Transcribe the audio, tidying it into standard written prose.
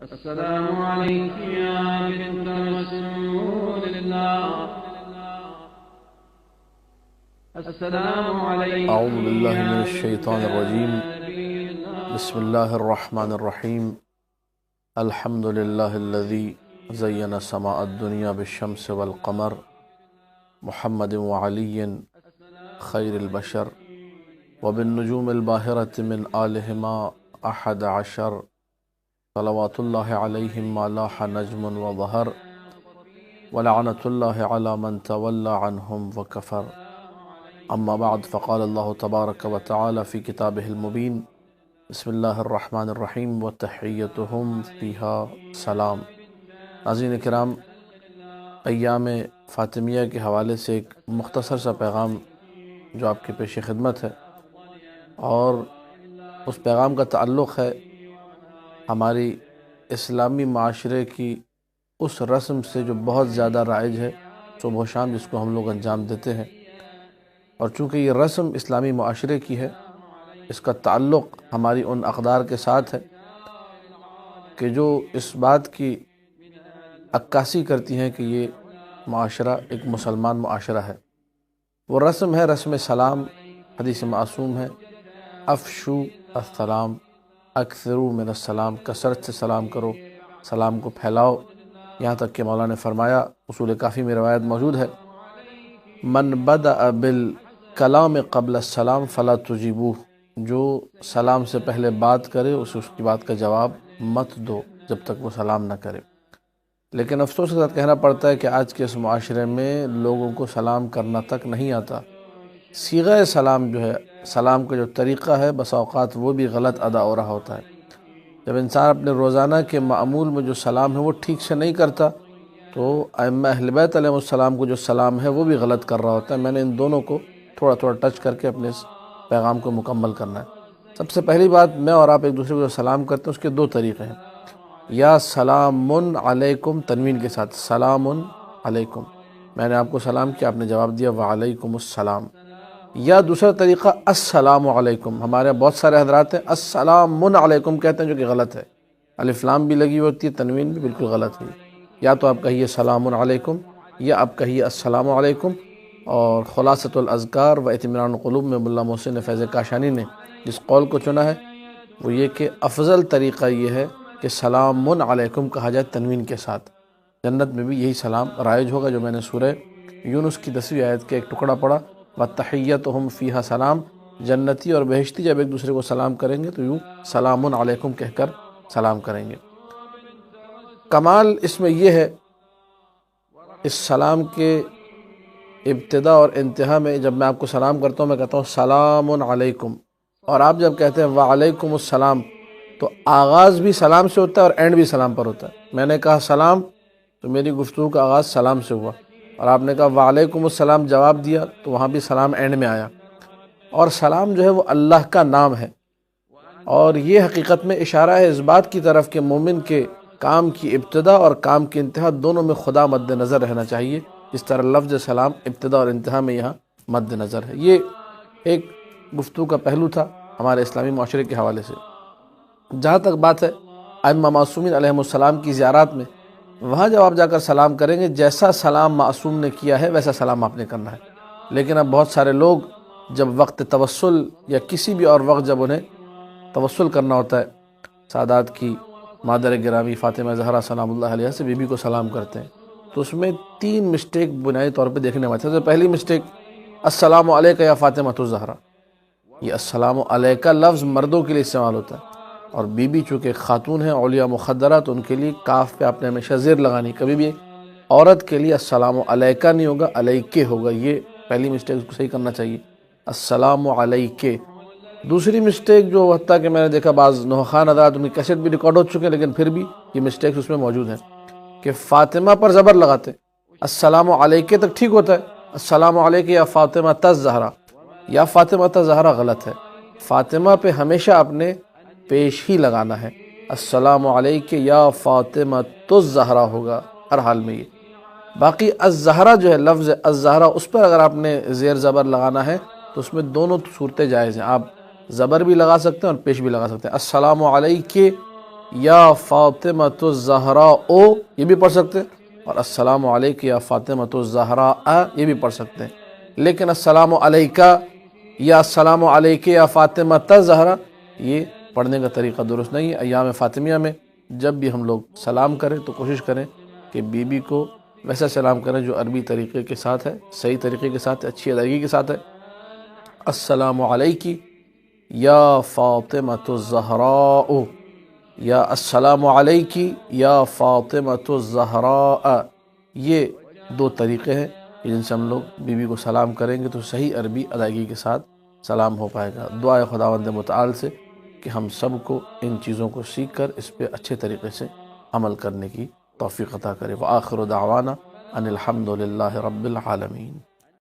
السلام عليك يا بنت رسول الله. السلام عليك اعوذ باللہ يا من بنت الشیطان الرجیم. نبي الله. بسم اللہ الرحمن الرحیم. الحمد للہ الذی زین سماء الدنیا بالشمس والقمر محمد وعلی خیر البشر وبالنجوم الباہرۃ من آلہما احد عشر صلوات اللہ علیہم ما لاح نجم وظہر ولعنۃ اللہ علی من تولی عنہم وکفر. اما بعد فقال اللہ تبارک وتعالی فی کتابہ المبین بسم اللہ الرحمن الرحیم وتحیتہم فیہا سلام. ناظرین کرام، ایام فاطمیہ کے حوالے سے ایک مختصر سا پیغام جو آپ کے پیش خدمت ہے، اور اس پیغام کا تعلق ہے ہماری اسلامی معاشرے کی اس رسم سے جو بہت زیادہ رائج ہے، صبح و شام جس کو ہم لوگ انجام دیتے ہیں. اور چونکہ یہ رسم اسلامی معاشرے کی ہے، اس کا تعلق ہماری ان اقدار کے ساتھ ہے کہ جو اس بات کی عکاسی کرتی ہیں کہ یہ معاشرہ ایک مسلمان معاشرہ ہے. وہ رسم ہے رسم سلام. حدیث معصوم ہے، افشو السلام اکثروا من السلام، کثرت سے سلام کرو، سلام کو پھیلاؤ. یہاں تک کہ مولا نے فرمایا، اصول کافی میں روایت موجود ہے، من بدأ بالکلام قبل السلام فلا تجیبوہ، جو سلام سے پہلے بات کرے اسے اس کی بات کا جواب مت دو جب تک وہ سلام نہ کرے. لیکن افسوس کے ساتھ کہنا پڑتا ہے کہ آج کے اس معاشرے میں لوگوں کو سلام کرنا تک نہیں آتا. صیغہ سلام جو ہے، سلام کا جو طریقہ ہے، بسا اوقات وہ بھی غلط ادا ہو رہا ہوتا ہے. جب انسان اپنے روزانہ کے معمول میں جو سلام ہے وہ ٹھیک سے نہیں کرتا تو ائمہ اہل بیت علیہ السلام کو جو سلام ہے وہ بھی غلط کر رہا ہوتا ہے. میں نے ان دونوں کو تھوڑا تھوڑا ٹچ کر کے اپنے اس پیغام کو مکمل کرنا ہے. سب سے پہلی بات، میں اور آپ ایک دوسرے کو جو سلام کرتے ہیں اس کے دو طریقے ہیں. یا سلام علیکم تنوین کے ساتھ، سلام علیکم، میں نے آپ کو سلام کیا، آپ نے جواب دیا وعلیکم السلام. یا دوسرا طریقہ السلام علیکم. ہمارے یہاں بہت سارے حضرات ہیں السلام علیکم کہتے ہیں، جو کہ غلط ہے. الف لام بھی لگی ہوتی ہے، تنوین بھی بالکل غلط ہے. یا تو آپ کہیے سلام علیکم یا آپ کہیے السلام علیکم. اور خلاصۃ الاذکار و اطمینان القلوب میں ملا محسن فیض کاشانی نے جس قول کو چنا ہے وہ یہ کہ افضل طریقہ یہ ہے کہ سلام علیکم کہا جائے تنوین کے ساتھ. جنت میں بھی یہی سلام رائج ہوگا جو میں نے سورہ یونس کی 10ویں آیت کے ایک ٹکڑا پڑھا، وَتَحِيَّتُهُمْ فِيهَا سلام. جنتی اور بہشتی جب ایک دوسرے کو سلام کریں گے تو یوں سلام علیکم کہہ کر سلام کریں گے. کمال اس میں یہ ہے، اس سلام کے ابتدا اور انتہا میں جب میں آپ کو سلام کرتا ہوں میں کہتا ہوں سلام علیکم، اور آپ جب کہتے ہیں وعلیکم السلام تو آغاز بھی سلام سے ہوتا ہے اور اینڈ بھی سلام پر ہوتا ہے. میں نے کہا سلام تو میری گفتگو کا آغاز سلام سے ہوا، اور آپ نے کہا وعلیکم السلام جواب دیا تو وہاں بھی سلام اینڈ میں آیا. اور سلام جو ہے وہ اللہ کا نام ہے، اور یہ حقیقت میں اشارہ ہے اس بات کی طرف کہ مومن کے کام کی ابتدا اور کام کی انتہا دونوں میں خدا مد نظر رہنا چاہیے، جس طرح لفظ سلام ابتدا اور انتہا میں یہاں مد نظر ہے. یہ ایک گفتگو کا پہلو تھا ہمارے اسلامی معاشرے کے حوالے سے. جہاں تک بات ہے ائمہ معصومین علیہم السلام کی زیارات میں، وہاں جب آپ جا کر سلام کریں گے جیسا سلام معصوم نے کیا ہے ویسا سلام آپ نے کرنا ہے. لیکن اب بہت سارے لوگ جب وقت توسل یا کسی بھی اور وقت جب انہیں توسل کرنا ہوتا ہے، سادات کی مادر گرامی فاطمہ زہرا سلام اللہ علیہ سے بی بی کو سلام کرتے ہیں، تو اس میں 3 مسٹیک بنیادی طور پہ دیکھنے میں آتی ہے. پہلی مسٹیک، السلام علیکہ یا فاطمہ الزہرا. یہ السلام علیکہ لفظ مردوں کے لیے استعمال ہوتا ہے، اور بی بی چونکہ خاتون ہیں اولیاء مخدرہ تو ان کے لیے کاف پہ آپ نے ہمیشہ زیر لگانی. کبھی بھی عورت کے لیے السلام علیکہ نہیں ہوگا، علیکہ ہوگا. یہ پہلی مسٹیک اس کو صحیح کرنا چاہیے، السلام علیکہ. دوسری مسٹیک جو حتیٰ کہ میں نے دیکھا بعض نوخان حضرات ان کی کیسٹ بھی ریکارڈ ہو چکے ہیں لیکن پھر بھی یہ مسٹیکس اس میں موجود ہیں، کہ فاطمہ پر زبر لگاتے. السلام علیکہ تک ٹھیک ہوتا ہے، السلام علیکہ یا فاطمہ الزہرا یا فاطمہ الزہرا غلط ہے. فاطمہ پہ ہمیشہ اپنے پیش ہی لگانا ہے، السلام علیکہ یا فاطمہ الزہرا ہوگا ہر حال میں. یہ باقی الزہرا جو ہے لفظ الزہرا، اس پر اگر آپ نے زیر زبر لگانا ہے تو اس میں دونوں صورتیں جائز ہیں. آپ زبر بھی لگا سکتے ہیں اور پیش بھی لگا سکتے ہیں. السلام علیکہ یا فاطمۃ الزہراء یہ بھی پڑھ سکتے ہیں، اور السلام علیک یا فاطمۃ الزہراء یہ بھی پڑھ سکتے ہیں۔ لیکن السلام علیکہ یا السلام علیک یا فاطمۃ الزہراء یہ پڑھنے کا طریقہ درست نہیں ہے۔ ایام فاطمیہ میں جب بھی ہم لوگ سلام کریں تو کوشش کریں کہ بی بی کو ویسا سلام کریں جو عربی طریقے کے ساتھ ہے، صحیح طریقے کے ساتھ ہے، اچھی ادائیگی کے ساتھ ہے۔ السلام علیکی یا فاطمۃ الزہراء یا السلام علیکی یا فاطمۃ الزہراء، یہ دو طریقے ہیں کہ جن سے ہم لوگ بی بی کو سلام کریں گے تو صحیح عربی ادائیگی کے ساتھ سلام ہو پائے گا۔ دعا ہے خداوند متعال سے کہ ہم سب کو ان چیزوں کو سیکھ کر اس پہ اچھے طریقے سے عمل کرنے کی توفیق عطا کرے۔ وآخر دعوانا ان الحمد للہ رب العالمین۔